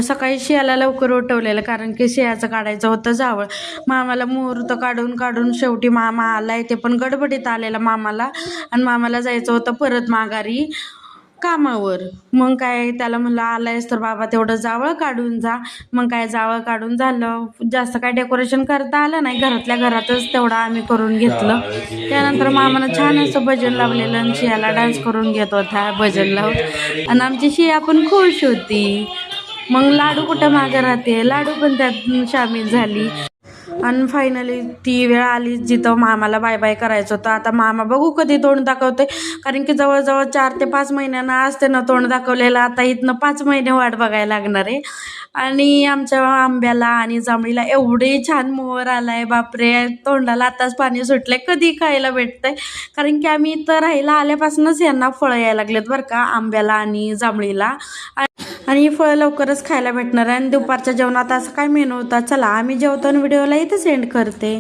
सकाळी शियाला लवकर उठवलेलं कारण की शियाचं काढायचं होतं जावळ. मामाला मुहूर्त काढून काढून शेवटी मामा आलाय, ते पण गडबडीत आलेला मामाला. आणि मामाला जायचं होतं परत माघारी कामावर. मग काय त्याला म्हणलं आलायस तर बाबा तेवढं जावळ काढून जा. मग काय जावळ काढून झालं. जास्त काय डेकोरेशन करता आलं नाही, घरातल्या घरातच तेवढं आम्ही करून घेतलं. त्यानंतर मामानं छान असं भजन लावलेलं आणि शियाला डान्स करून घेत होता भजन लावून. आणि आमची शिया पण खुश होती. मग लाडू कुठं मागं राहते, लाडू पण त्यात सामील झाली. आणि फायनली ती वेळ आली जिथं मामाला बाय बाय करायचं होतं. आता मामा बघू कधी तोंड दाखवते, कारण की जवळजवळ 4 ते 5 महिन्यांना असते ना तोंड दाखवलेलं. आता इथनं 5 महिने वाट बघायला लागणार आहे. आणि आमच्या आंब्याला आणि जांभळीला एवढे छान मोहर आलाय, बापरे, तोंडाला आताच पाणी सुटलंय. कधी खायला भेटतंय, कारण की आम्ही इथं राहायला आल्यापासूनच यांना फळं यायला लागलेत बरं का, आंब्याला आणि जांभळीला. आणि ही फळं लवकरच खायला भेटणार आहे. आणि दुपारच्या जेवणात असं काय मेनू होता, चला आम्ही जेवतो आणि व्हिडिओला इथं सेंड करते.